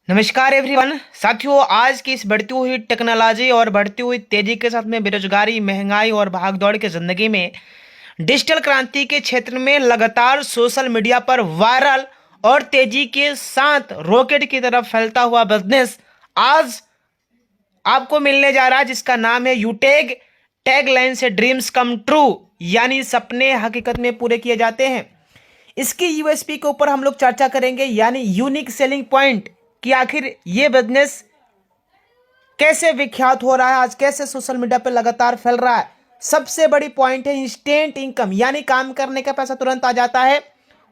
नमस्कार एवरीवन। साथियों, आज की इस बढ़ती हुई टेक्नोलॉजी और बढ़ती हुई तेजी के साथ में बेरोजगारी, महंगाई और भागदौड़ की जिंदगी में डिजिटल क्रांति के क्षेत्र में लगातार सोशल मीडिया पर वायरल और तेजी के साथ रॉकेट की तरफ फैलता हुआ बिजनेस आज आपको मिलने जा रहा है, जिसका नाम है यूटेग। टैगलाइन से ड्रीम्स कम ट्रू, यानी सपने हकीकत में पूरे किए जाते हैं। इसकी यूएसपी के ऊपर हम लोग चर्चा करेंगे, यानी यूनिक सेलिंग पॉइंट, कि आखिर ये बिजनेस कैसे विख्यात हो रहा है, आज कैसे सोशल मीडिया पर लगातार फैल रहा है। सबसे बड़ी पॉइंट है इंस्टेंट इनकम, यानी काम करने का पैसा तुरंत आ जाता है।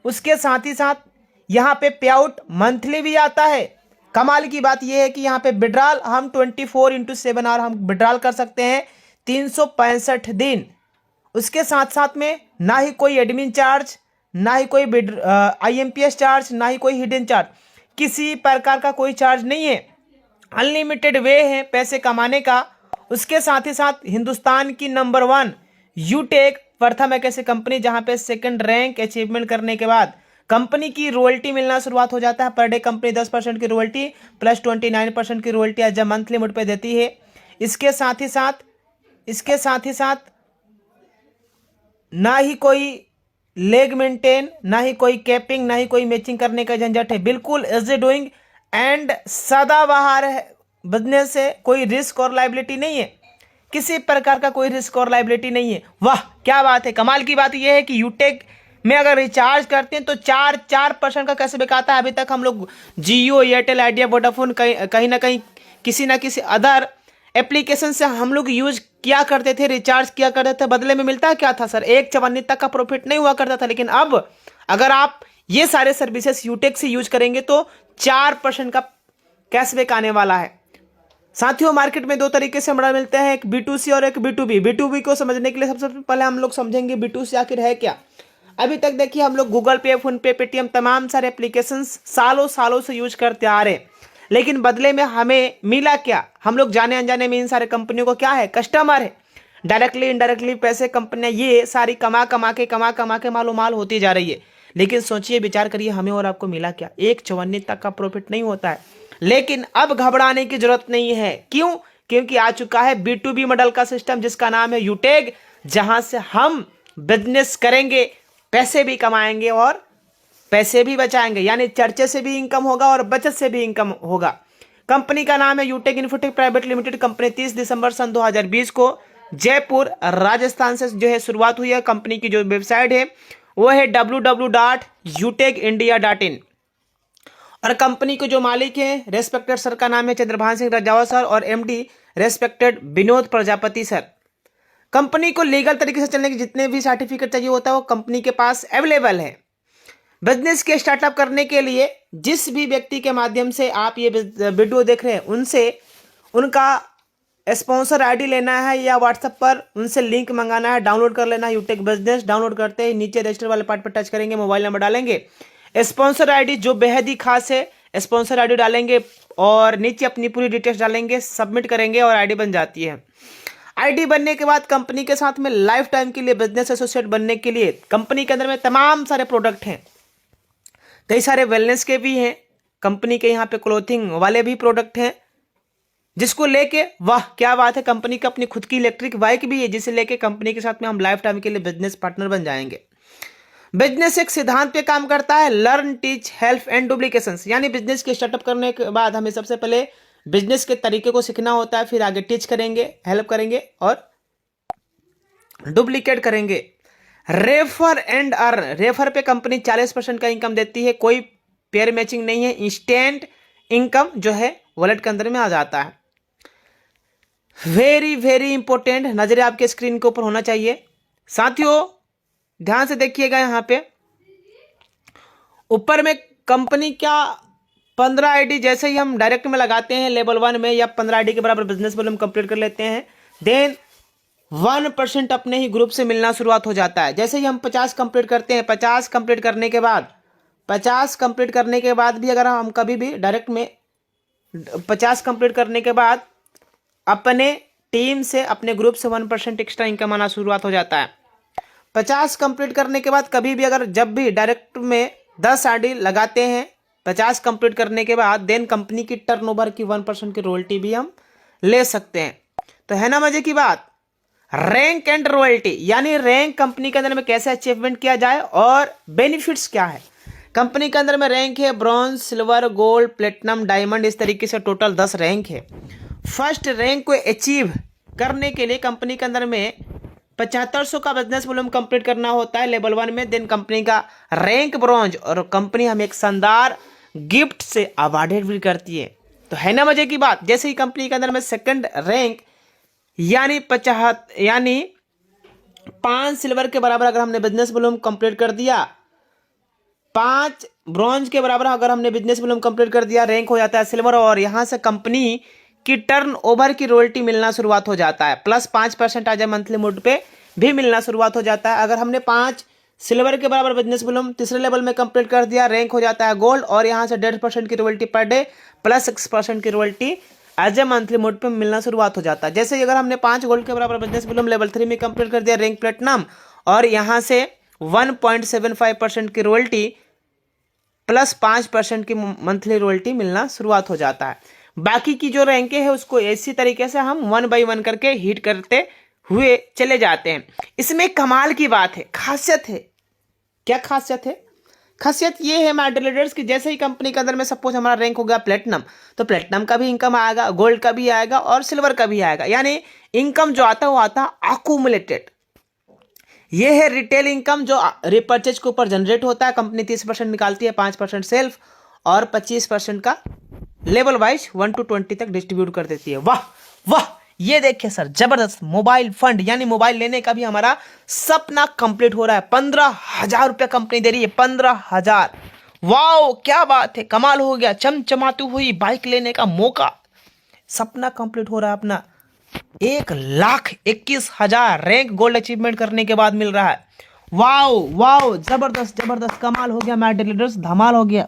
उसके साथ ही साथ यहाँ पे पे आउट मंथली भी आता है। कमाल की बात यह है कि यहाँ पे विड्रॉल हम 24x7 आवर हम विड्रॉल कर सकते हैं, 365 दिन। उसके साथ साथ में ना ही कोई एडमिन चार्ज, ना ही कोई IMPS चार्ज, ना ही कोई हिडन चार्ज, किसी प्रकार का कोई चार्ज नहीं है। अनलिमिटेड वे है पैसे कमाने का। उसके साथ ही साथ हिंदुस्तान की नंबर 1 यूटेक प्रथम एक ऐसी कंपनी जहां पे सेकंड रैंक अचीवमेंट करने के बाद कंपनी की रॉयल्टी मिलना शुरुआत हो जाता है। पर डे कंपनी 10% की रॉयल्टी प्लस 29% की रॉयल्टी एज मंथली मोड पे देती है। इसके साथ ही साथ ना ही कोई लेग मेंटेन, ना ही कोई कैपिंग, ना ही कोई मैचिंग करने का झंझट है। बिल्कुल इजी डूइंग एंड सदाबहार बिजनेस है। कोई रिस्क और लाइबिलिटी नहीं है, किसी प्रकार का कोई रिस्क और लाइबिलिटी नहीं है। वाह क्या बात है। कमाल की बात यह है कि यूटेक में अगर रिचार्ज करते हैं तो 4% का कैशबैक आता है। अभी तक हम लोग जियो, एयरटेल, आइडिया, वोडाफोन कहीं ना कहीं किसी ना किसी अदर एप्लीकेशन से हम लोग यूज किया करते थे, रिचार्ज किया करते थे। बदले में मिलता क्या था सर? 1/54 तक का प्रॉफिट नहीं हुआ करता था। लेकिन अब अगर आप ये सारे सर्विसेज यूटेक से यूज करेंगे तो 4% का कैशबैक आने वाला है। साथियों, मार्केट में दो तरीके से मॉडल मिलते हैं, एक B2C और एक B2B। B2B को समझने के लिए सबसे पहले हम लोग समझेंगे B2C आखिर है क्या। अभी तक देखिए हम लोग गूगल पे, फोन पे, पेटीएम, तमाम सारे एप्लीकेशन सालों सालों से यूज करते आ रहे हैं। लेकिन बदले में हमें मिला क्या? हम लोग जाने अनजाने में इन सारे कंपनियों को क्या है, कस्टमर है। डायरेक्टली इनडायरेक्टली पैसे कंपनियां ये सारी कमा कमा के मालो माल होती जा रही है। लेकिन सोचिए, विचार करिए, हमें और आपको मिला क्या? 1/54 तक का प्रॉफिट नहीं होता है। लेकिन अब घबराने की जरूरत नहीं है। क्यों? क्योंकि आ चुका है B2B मॉडल का सिस्टम, जिसका नाम है यूटेग, जहां से हम बिजनेस करेंगे, पैसे भी कमाएंगे और पैसे भी बचाएंगे। यानी चर्चे से भी इनकम होगा और बचत से भी इनकम होगा। कंपनी का नाम है यूटेक इन्फोटेक प्राइवेट लिमिटेड। कंपनी 30 दिसंबर सन 2020 को जयपुर राजस्थान से जो है शुरुआत हुई है। कंपनी की जो वेबसाइट है वो है www.utekindia.in। और कंपनी के जो मालिक हैं, रेस्पेक्टेड सर का नाम है चंद्रभान सिंह रजावा सर, और MD respected Vinod Prajapati sir. Company को लीगल तरीके से चलने के जितने भी सर्टिफिकेट चाहिए होता है वो कंपनी के पास अवेलेबल है। बिजनेस के स्टार्टअप करने के लिए जिस भी व्यक्ति के माध्यम से आप ये वीडियो देख रहे हैं, उनसे उनका स्पॉन्सर ID लेना है या व्हाट्सएप पर उनसे लिंक मंगाना है, डाउनलोड कर लेना है यूटेक बिजनेस। डाउनलोड करते ही नीचे रजिस्टर वाले पार्ट पर टच करेंगे, मोबाइल नंबर डालेंगे, स्पॉन्सर ID जो बेहद ही खास है, स्पॉन्सर ID डालेंगे और नीचे अपनी पूरी डिटेल्स डालेंगे, सबमिट करेंगे और ID बन जाती है। ID बनने के बाद कंपनी के साथ में लाइफ टाइम के लिए बिजनेस एसोसिएट बनने के लिए कंपनी के अंदर में तमाम सारे प्रोडक्ट हैं। कई सारे वेलनेस के भी हैं, कंपनी के यहाँ पे क्लोथिंग वाले भी प्रोडक्ट हैं, जिसको लेके वाह क्या बात है, कंपनी की अपनी खुद की इलेक्ट्रिक बाइक भी है, जिसे लेके कंपनी के साथ में हम लाइफ टाइम के लिए बिजनेस पार्टनर बन जाएंगे। बिजनेस एक सिद्धांत पे काम करता है, learn, teach, help and duplications. यानी बिजनेस के स्टार्टअप करने के बाद हमें सबसे पहले बिजनेस के तरीके को सीखना होता है, फिर आगे टीच करेंगे, हेल्प करेंगे और डुप्लीकेट करेंगे। रेफर एंड अर्न, रेफर पे कंपनी 40% का इनकम देती है। कोई पेयर मैचिंग नहीं है, इंस्टेंट इनकम जो है वॉलेट के अंदर में आ जाता है। वेरी वेरी इंपॉर्टेंट, नजरें आपके स्क्रीन के ऊपर होना चाहिए। साथियों ध्यान से देखिएगा, यहां पे ऊपर में कंपनी क्या 15 ID जैसे ही हम डायरेक्ट में लगाते हैं लेवल 1 में, या 15 ID के बराबर बिजनेस वॉल्यूम कंप्लीट कर लेते हैं, देन 1% अपने ही ग्रुप से मिलना शुरुआत हो जाता है। जैसे ही हम 50 कंप्लीट करते हैं, 50 कंप्लीट करने के बाद भी अगर हम कभी भी डायरेक्ट में 50 कंप्लीट करने के बाद अपने टीम से, अपने ग्रुप से 1% एक्स्ट्रा इनकम आना शुरुआत हो जाता है। 50 कंप्लीट करने के बाद कभी भी अगर जब भी डायरेक्ट में 10 ID लगाते हैं 50 कंप्लीट करने के बाद देन कंपनी की टर्नओवर की 1% की रॉयल्टी भी हम ले सकते हैं। तो है ना मजे की बात। रैंक एंड रॉयल्टी यानी रैंक कंपनी के अंदर में कैसे अचीवमेंट किया जाए और बेनिफिट्स क्या है। कंपनी के अंदर में रैंक है bronze, silver, gold, platinum, diamond, इस तरीके से टोटल 10 रैंक है। फर्स्ट रैंक को अचीव करने के लिए कंपनी के अंदर में 7500 का बिजनेस वॉल्यूम कंप्लीट करना होता है लेवल 1 में। देन कंपनी का रैंक ब्रॉन्ज और कंपनी हमें एक शानदार गिफ्ट से अवार्डेड भी करती है। तो है ना मजे की बात। जैसे ही कंपनी के अंदर में सेकंड रैंक यानी 5 सिल्वर के बराबर अगर हमने बिजनेस वॉल्यूम कंप्लीट कर दिया, 5 ब्रॉन्ज के बराबर अगर हमने बिजनेस वॉल्यूम कंप्लीट कर दिया, रैंक हो जाता है सिल्वर और यहां से कंपनी की टर्न ओवर की रॉयल्टी मिलना शुरुआत हो जाता है। प्लस 5% आज मंथली मोड पे भी मिलना शुरुआत हो जाता है। अगर हमने 5 सिल्वर के बराबर बिजनेस वॉल्यूम तीसरे लेवल में कंप्लीट कर दिया, रैंक हो जाता है गोल्ड और यहां से 1.5% की रॉयल्टी पर डे प्लस 6% की royalty as a monthly mode पे मिलना शुरुआत हो जाता है। जैसे ही अगर हमने 5 गोल्ड के बराबर बिजनेस वॉल्यूम लेवल 3 में कंप्लीट कर दिया, रैंक प्लेटिनम और यहां से 1.75% की रॉयल्टी प्लस 5% की मंथली रॉयल्टी मिलना शुरुआत हो जाता है। बाकी की जो रैंकें हैं उसको इसी तरीके से हम 1 बाई 1 करके हिट करते हुए चले जाते हैं। इसमें कमाल की बात है, खासियत है। क्या खासियत है? खासियत ये है माय डियर कि जैसे ही कंपनी के अंदर में सपोज हमारा रैंक हो गया प्लेटिनम, तो प्लेटिनम का भी इनकम आएगा, गोल्ड का भी आएगा और सिल्वर का भी आएगा। यानी इनकम जो आता है वो आता है अक्यूमुलेटेड। ये है रिटेल इनकम जो रिपर्चेज के ऊपर जनरेट होता है। कंपनी 30% निकालती है, 5% सेल्फ और 25% का लेवल वाइज 1 to 20 तक डिस्ट्रीब्यूट कर देती है। वाह वाह, ये देखिए सर, जबरदस्त। मोबाइल फंड यानी मोबाइल लेने का भी हमारा सपना कंप्लीट हो रहा है। 15,000 रुपया कंपनी दे रही है, 15,000। वाओ क्या बात है, कमाल हो गया। चमचमाती हुई बाइक लेने का मौका, सपना कंप्लीट हो रहा है अपना। 1,21,000 रैंक गोल्ड अचीवमेंट करने के बाद मिल रहा है। वाओ वाओ, जबरदस्त जबरदस्त, कमाल हो गया माय डियर लीडर्स, धमाल हो गया।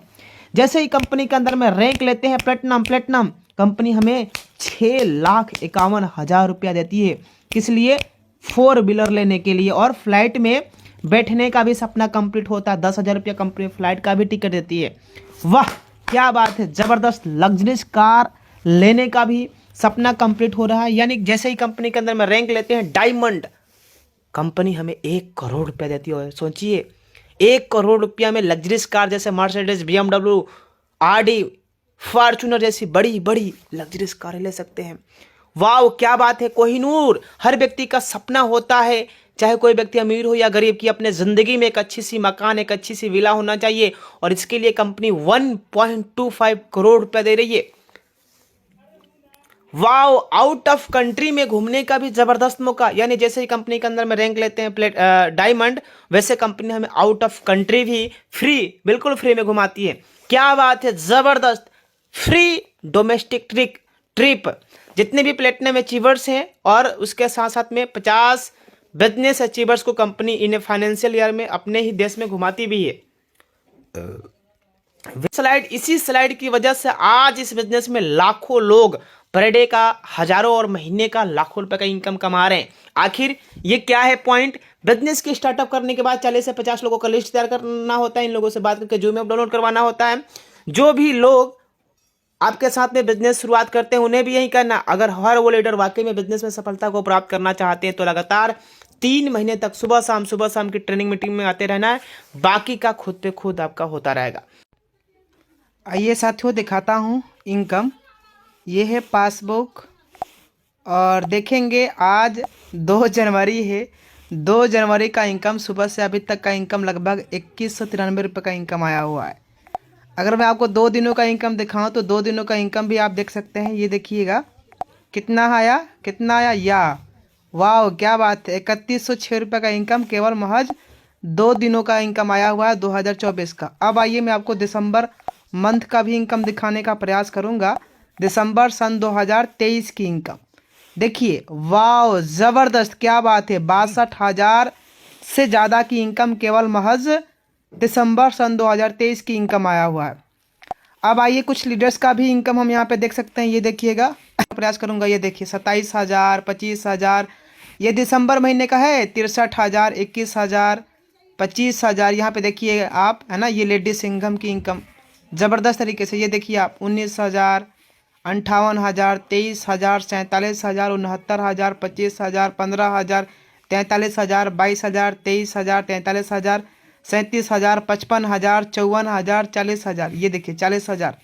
जैसे ही कंपनी के अंदर में रैंक लेते हैं प्लेटिनम, कंपनी हमें 6,51,000 रुपया देती है। किस लिए? 4 व्हीलर लेने के लिए। और फ्लाइट में बैठने का भी सपना कंप्लीट होता है, 10,000 रुपया कंपनी फ्लाइट का भी टिकट देती है। वाह क्या बात है, जबरदस्त। लग्जरीज कार लेने का भी सपना कंप्लीट हो रहा है। यानी जैसे ही कंपनी के अंदर में रैंक लेते हैं डायमंड, कंपनी हमें 1 करोड़ रुपया देती है। सोचिए 1 करोड़ रुपया में लग्जरीज कार जैसे मर्सिडीज, BMW, आडी, फॉर्च्यूनर जैसी बड़ी बड़ी लग्जरीज कारें ले सकते हैं। वाह क्या बात है। कोहिनूर हर व्यक्ति का सपना होता है, चाहे कोई व्यक्ति अमीर हो या गरीब, की अपने जिंदगी में एक अच्छी सी मकान, एक अच्छी सी विला होना चाहिए। और इसके लिए कंपनी 1.25 करोड़ रुपया दे रही है। वाओ, आउट ऑफ कंट्री में घूमने का भी जबरदस्त मौका। यानी जैसे ही कंपनी के अंदर में रैंक लेते हैं डायमंड, वैसे कंपनी हमें आउट ऑफ कंट्री भी फ्री, बिल्कुल फ्री में घुमाती है। क्या बात है, जबरदस्त। फ्री डोमेस्टिक ट्रिप जितने भी प्लेटिनम अचीवर्स हैं और उसके साथ साथ में 50 बिजनेस अचीवर्स को कंपनी इन फाइनेंशियल ईयर में अपने ही देश में घुमाती भी है। इसी स्लाइड की वजह से आज इस बिजनेस में लाखों लोग पर डे का, हजारों और महीने का लाखों रुपए का इनकम कमा रहे हैं। आखिर ये क्या है पॉइंट? बिजनेस की स्टार्टअप करने के बाद 40 से 50 लोगों का लिस्ट तैयार करना होता है। इन लोगों से बात करके जूम ऐप डाउनलोड करवाना होता है। जो भी लोग आपके साथ में बिजनेस शुरुआत करते हैं उन्हें भी यही करना। अगर हर वो लीडर वाकई में बिजनेस में सफलता को प्राप्त करना चाहते हैं तो लगातार 3 महीने तक सुबह शाम की ट्रेनिंग मीटिंग में आते रहना है। बाकी का खुद पे खुद आपका होता रहेगा। आइए साथियों दिखाता हूँ इनकम। ये है पासबुक और देखेंगे आज 2 जनवरी है। 2 जनवरी का इनकम, सुबह से अभी तक का इनकम लगभग 2193 रुपये का इनकम आया हुआ है। अगर मैं आपको 2 दिनों का इनकम दिखाऊं तो 2 दिनों का इनकम भी आप देख सकते हैं। ये देखिएगा कितना आया या वाह क्या बात है, 3106 रुपये का इनकम केवल महज 2 दिनों का इनकम आया हुआ है 2024 का। अब आइए मैं आपको दिसंबर मंथ का भी इनकम दिखाने का प्रयास करूंगा। दिसंबर सन 2023 की इनकम देखिए, वाह ज़बरदस्त, क्या बात है। 62,000 से ज़्यादा की इनकम केवल महज दिसंबर सन 2023 की इनकम आया हुआ है। अब आइए कुछ लीडर्स का भी इनकम हम यहाँ पे देख सकते हैं। ये देखिएगा, प्रयास करूंगा। ये देखिए 27,000, 25,000, ये दिसंबर महीने का है। 63,000, 21,000, 25,000। यहाँ पे देखिए आप, है ना, ये लेडीज इनकम की इनकम ज़बरदस्त तरीके से। ये देखिए आप 19,000, 58,000, 23,000, 47,000, 69,000, 25,000, 15,000, 43,000, 22,000, 23,000, 43,000, 37,000, 55,000, 54,000, 40,000। ये देखिए 40,000,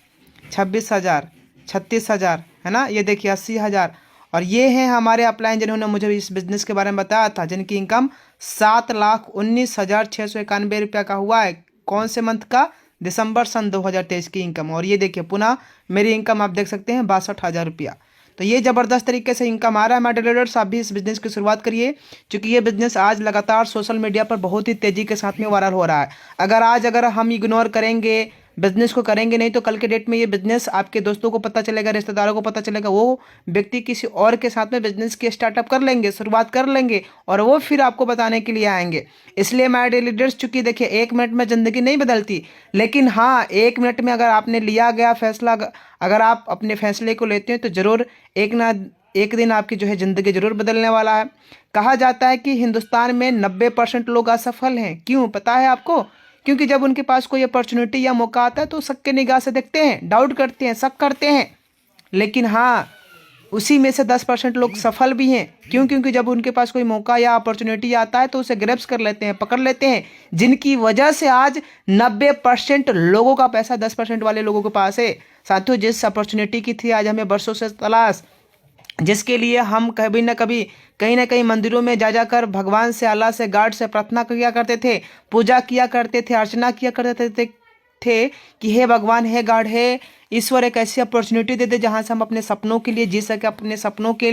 26,000, 36,000, है ना। ये देखिए 80,000। और ये हैं हमारे अपलाइन जिन्होंने मुझे इस बिज़नेस के बारे में बताया था, जिनकी इनकम 7,19,691 रुपये का हुआ है। कौन से मंथ का? दिसंबर सन 2023 की इनकम। और ये देखिए पुनः मेरी इनकम आप देख सकते हैं 62,000 रुपया। तो ये ज़बरदस्त तरीके से इनकम आ रहा है। माय ट्रेडर्स, आप भी इस बिज़नेस की शुरुआत करिए, क्योंकि ये बिज़नेस आज लगातार सोशल मीडिया पर बहुत ही तेज़ी के साथ में वायरल हो रहा है। अगर हम इग्नोर करेंगे, बिज़नेस को करेंगे नहीं, तो कल के डेट में ये बिज़नेस आपके दोस्तों को पता चलेगा, रिश्तेदारों को पता चलेगा, वो व्यक्ति किसी और के साथ में बिज़नेस की स्टार्टअप कर लेंगे, शुरुआत कर लेंगे, और वो फिर आपको बताने के लिए आएंगे। इसलिए माय डेली लीडर्स, चूँकि देखिए 1 मिनट में ज़िंदगी नहीं बदलती, लेकिन हाँ 1 मिनट में अगर आपने लिया गया फैसला, अगर आप अपने फैसले को लेते हैं, तो ज़रूर एक दिन आपकी जो है ज़िंदगी ज़रूर बदलने वाला है। कहा जाता है कि हिंदुस्तान में 90% लोग असफल हैं। क्यों पता है आपको? क्योंकि जब उनके पास कोई अपॉर्चुनिटी या मौका आता है तो सबके निगाह से देखते हैं, डाउट करते हैं, शक करते हैं। लेकिन हाँ, उसी में से 10% लोग सफल भी हैं। क्यों? क्योंकि जब उनके पास कोई मौका या अपॉर्चुनिटी आता है तो उसे ग्रैब्स कर लेते हैं, पकड़ लेते हैं, जिनकी वजह से आज 90% लोगों का पैसा 10% वाले लोगों के पास है। साथियों, जिस अपॉर्चुनिटी की थी आज हमें बरसों से तलाश, जिसके लिए हम कभी ना कभी कहीं ना कहीं मंदिरों में जा जाकर भगवान से, अल्लाह से, गॉड से प्रार्थना किया करते थे, पूजा किया करते थे, अर्चना किया करते थे कि हे भगवान, हे गॉड, हे ईश्वर, एक ऐसी अपॉर्चुनिटी दे दे जहां से हम अपने सपनों के लिए जी सके, अपने सपनों के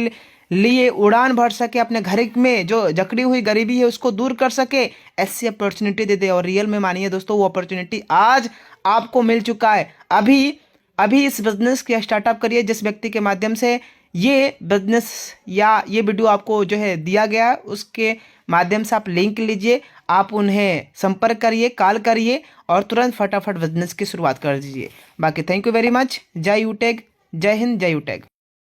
लिए उड़ान भर सके, अपने घर में जो जकड़ी हुई गरीबी है उसको दूर कर सके। ऐसी अपॉर्चुनिटी दे दे। और रियल में मानिए दोस्तों, वो अपॉर्चुनिटी आज आपको मिल चुका है। अभी अभी इस बिजनेस की स्टार्टअप करिए, जिस व्यक्ति के माध्यम से ये बिजनेस या ये वीडियो आपको जो है दिया गया है, उसके माध्यम से आप लिंक लीजिए, आप उन्हें संपर्क करिए, कॉल करिए और तुरंत फटाफट बिजनेस की शुरुआत कर दीजिए। बाकी थैंक यू वेरी मच। जय यूटेक, जय हिंद, जय यूटेक।